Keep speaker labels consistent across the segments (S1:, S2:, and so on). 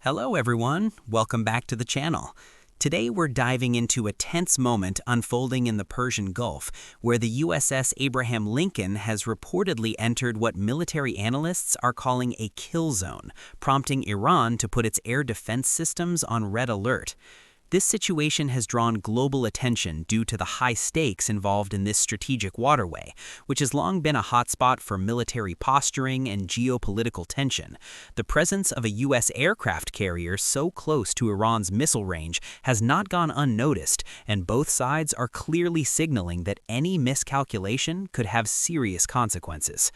S1: Hello everyone, welcome back to the channel. Today we're diving into a tense moment unfolding in the Persian Gulf, where the USS Abraham Lincoln has reportedly entered what military analysts are calling a kill zone, prompting Iran to put its air defense systems on red alert. This situation has drawn global attention due to the high stakes involved in this strategic waterway, which has long been a hotspot for military posturing and geopolitical tension. The presence of a U.S. aircraft carrier so close to Iran's missile range has not gone unnoticed, and both sides are clearly signaling that any miscalculation could have serious consequences.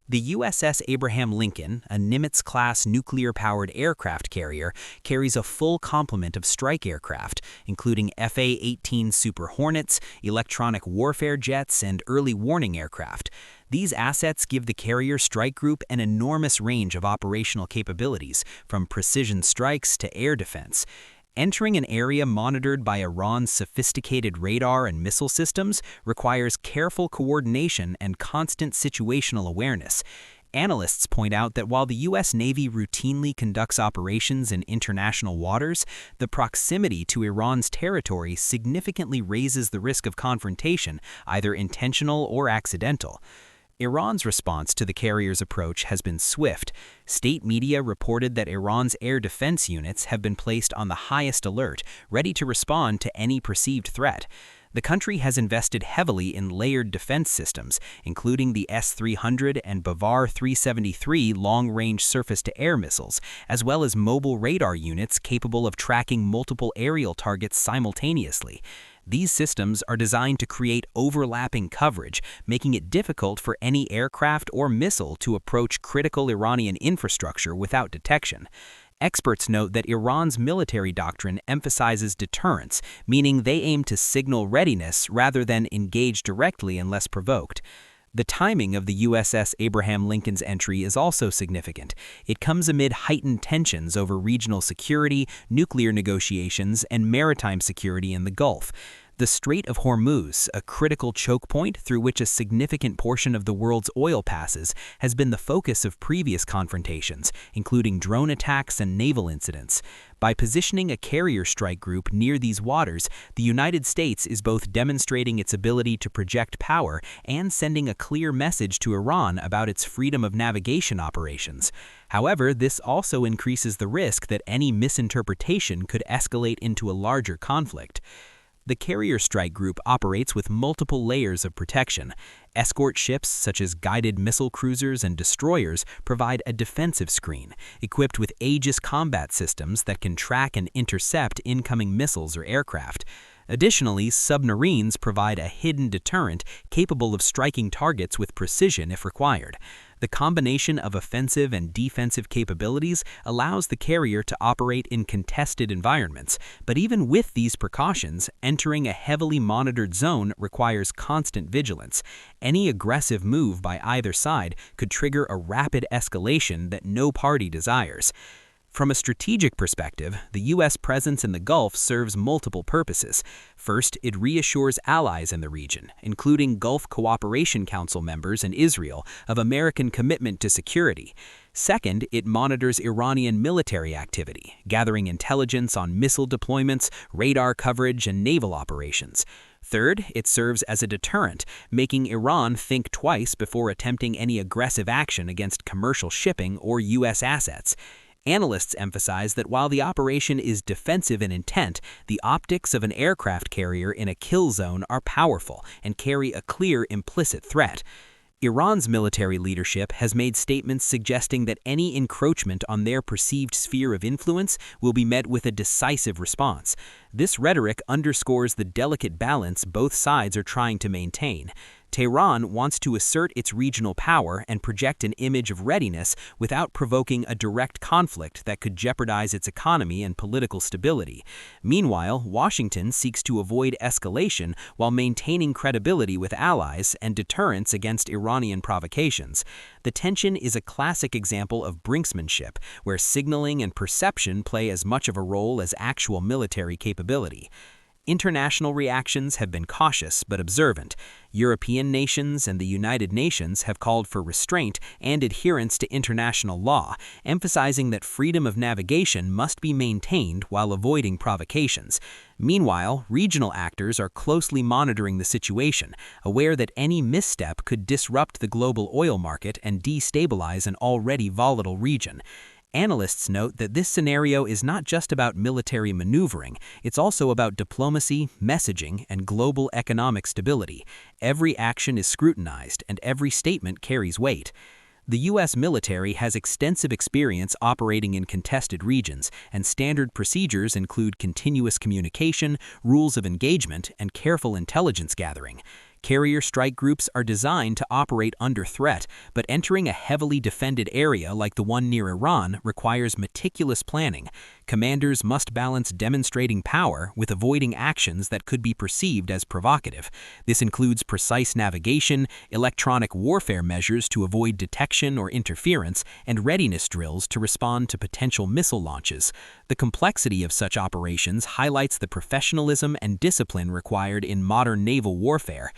S1: The USS Abraham Lincoln, a Nimitz-class nuclear-powered aircraft carrier, carries a full complement of strike aircraft, including FA-18 Super Hornets, electronic warfare jets, and early warning aircraft. These assets give the carrier strike group an enormous range of operational capabilities, from precision strikes to air defense. Entering an area monitored by Iran's sophisticated radar and missile systems requires careful coordination and constant situational awareness. Analysts point out that while the U.S. Navy routinely conducts operations in international waters, the proximity to Iran's territory significantly raises the risk of confrontation, either intentional or accidental. Iran's response to the carrier's approach has been swift. State media reported that Iran's air defense units have been placed on the highest alert, ready to respond to any perceived threat. The country has invested heavily in layered defense systems, including the S-300 and Bavar 373 long-range surface-to-air missiles, as well as mobile radar units capable of tracking multiple aerial targets simultaneously. These systems are designed to create overlapping coverage, making it difficult for any aircraft or missile to approach critical Iranian infrastructure without detection. Experts note that Iran's military doctrine emphasizes deterrence, meaning they aim to signal readiness rather than engage directly unless provoked. The timing of the USS Abraham Lincoln's entry is also significant. It comes amid heightened tensions over regional security, nuclear negotiations, and maritime security in the Gulf. The Strait of Hormuz, a critical choke point through which a significant portion of the world's oil passes, has been the focus of previous confrontations, including drone attacks and naval incidents. By positioning a carrier strike group near these waters, the United States is both demonstrating its ability to project power and sending a clear message to Iran about its freedom of navigation operations. However, this also increases the risk that any misinterpretation could escalate into a larger conflict. The carrier strike group operates with multiple layers of protection. Escort ships such as guided missile cruisers and destroyers provide a defensive screen, equipped with Aegis combat systems that can track and intercept incoming missiles or aircraft. Additionally, submarines provide a hidden deterrent capable of striking targets with precision if required. The combination of offensive and defensive capabilities allows the carrier to operate in contested environments, but even with these precautions, entering a heavily monitored zone requires constant vigilance. Any aggressive move by either side could trigger a rapid escalation that no party desires. From a strategic perspective, the U.S. presence in the Gulf serves multiple purposes. First, it reassures allies in the region, including Gulf Cooperation Council members and Israel, of American commitment to security. Second, it monitors Iranian military activity, gathering intelligence on missile deployments, radar coverage, and naval operations. Third, it serves as a deterrent, making Iran think twice before attempting any aggressive action against commercial shipping or U.S. assets. Analysts emphasize that while the operation is defensive in intent, the optics of an aircraft carrier in a kill zone are powerful and carry a clear implicit threat. Iran's military leadership has made statements suggesting that any encroachment on their perceived sphere of influence will be met with a decisive response. This rhetoric underscores the delicate balance both sides are trying to maintain. Tehran wants to assert its regional power and project an image of readiness without provoking a direct conflict that could jeopardize its economy and political stability. Meanwhile, Washington seeks to avoid escalation while maintaining credibility with allies and deterrence against Iranian provocations. The tension is a classic example of brinksmanship, where signaling and perception play as much of a role as actual military capability. International reactions have been cautious but observant. European nations and the United Nations have called for restraint and adherence to international law, emphasizing that freedom of navigation must be maintained while avoiding provocations. Meanwhile, regional actors are closely monitoring the situation, aware that any misstep could disrupt the global oil market and destabilize an already volatile region. Analysts note that this scenario is not just about military maneuvering, it's also about diplomacy, messaging, and global economic stability. Every action is scrutinized, and every statement carries weight. The U.S. military has extensive experience operating in contested regions, and standard procedures include continuous communication, rules of engagement, and careful intelligence gathering. Carrier strike groups are designed to operate under threat, but entering a heavily defended area like the one near Iran requires meticulous planning. Commanders must balance demonstrating power with avoiding actions that could be perceived as provocative. This includes precise navigation, electronic warfare measures to avoid detection or interference, and readiness drills to respond to potential missile launches. The complexity of such operations highlights the professionalism and discipline required in modern naval warfare.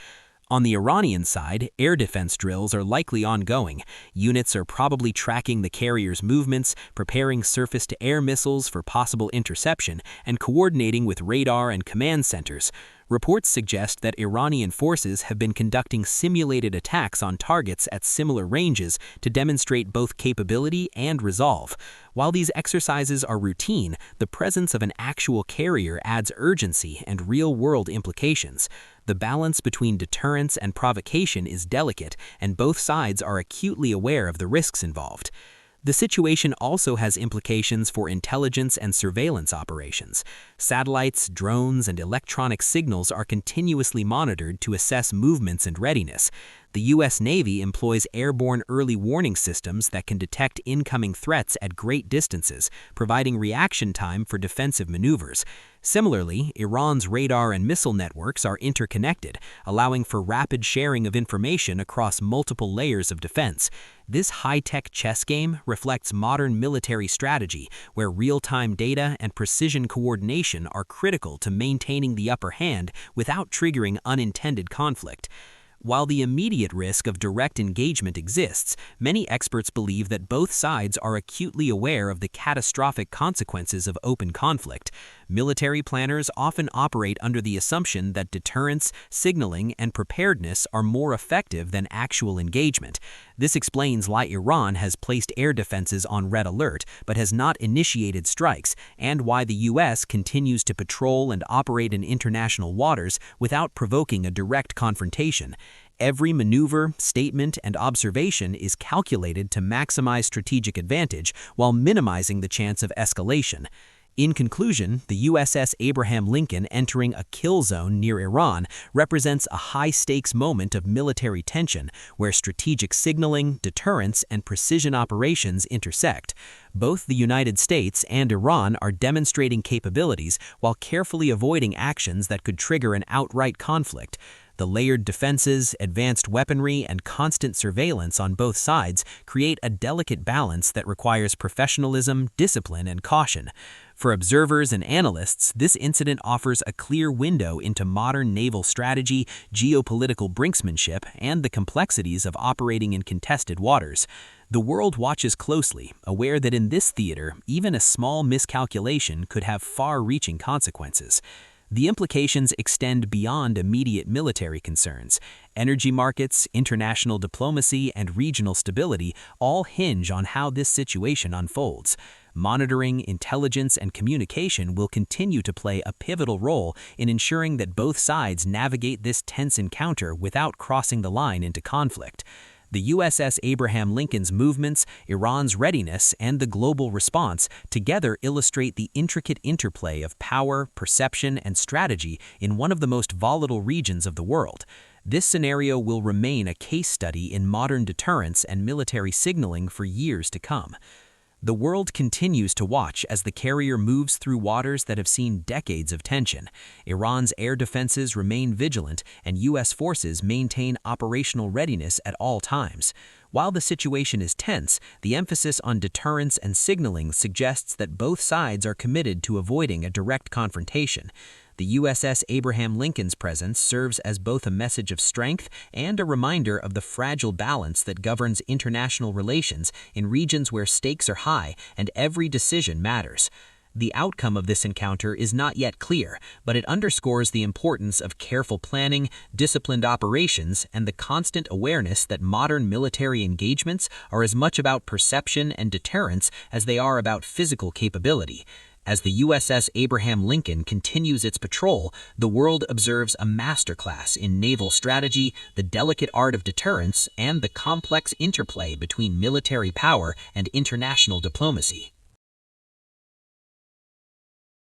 S1: On the Iranian side, air defense drills are likely ongoing. Units are probably tracking the carrier's movements, preparing surface-to-air missiles for possible interception, and coordinating with radar and command centers. Reports suggest that Iranian forces have been conducting simulated attacks on targets at similar ranges to demonstrate both capability and resolve. While these exercises are routine, the presence of an actual carrier adds urgency and real-world implications. The balance between deterrence and provocation is delicate, and both sides are acutely aware of the risks involved. The situation also has implications for intelligence and surveillance operations. Satellites, drones, and electronic signals are continuously monitored to assess movements and readiness. The U.S. Navy employs airborne early warning systems that can detect incoming threats at great distances, providing reaction time for defensive maneuvers. Similarly, Iran's radar and missile networks are interconnected, allowing for rapid sharing of information across multiple layers of defense. This high-tech chess game reflects modern military strategy, where real-time data and precision coordination are critical to maintaining the upper hand without triggering unintended conflict. While the immediate risk of direct engagement exists, many experts believe that both sides are acutely aware of the catastrophic consequences of open conflict. Military planners often operate under the assumption that deterrence, signaling, and preparedness are more effective than actual engagement. This explains why Iran has placed air defenses on red alert but has not initiated strikes, and why the U.S. continues to patrol and operate in international waters without provoking a direct confrontation. Every maneuver, statement, and observation is calculated to maximize strategic advantage while minimizing the chance of escalation. In conclusion, the USS Abraham Lincoln entering a kill zone near Iran represents a high-stakes moment of military tension where strategic signaling, deterrence, and precision operations intersect. Both the United States and Iran are demonstrating capabilities while carefully avoiding actions that could trigger an outright conflict. The layered defenses, advanced weaponry, and constant surveillance on both sides create a delicate balance that requires professionalism, discipline, and caution. For observers and analysts, this incident offers a clear window into modern naval strategy, geopolitical brinksmanship, and the complexities of operating in contested waters. The world watches closely, aware that in this theater, even a small miscalculation could have far-reaching consequences. The implications extend beyond immediate military concerns. Energy markets, international diplomacy, and regional stability all hinge on how this situation unfolds. Monitoring, intelligence, and communication will continue to play a pivotal role in ensuring that both sides navigate this tense encounter without crossing the line into conflict. The USS Abraham Lincoln's movements, Iran's readiness, and the global response together illustrate the intricate interplay of power, perception, and strategy in one of the most volatile regions of the world. This scenario will remain a case study in modern deterrence and military signaling for years to come. The world continues to watch as the carrier moves through waters that have seen decades of tension. Iran's air defenses remain vigilant, and U.S. forces maintain operational readiness at all times. While the situation is tense, the emphasis on deterrence and signaling suggests that both sides are committed to avoiding a direct confrontation. The USS Abraham Lincoln's presence serves as both a message of strength and a reminder of the fragile balance that governs international relations in regions where stakes are high and every decision matters. The outcome of this encounter is not yet clear, but it underscores the importance of careful planning, disciplined operations, and the constant awareness that modern military engagements are as much about perception and deterrence as they are about physical capability. As the USS Abraham Lincoln continues its patrol, the world observes a masterclass in naval strategy, the delicate art of deterrence, and the complex interplay between military power and international diplomacy.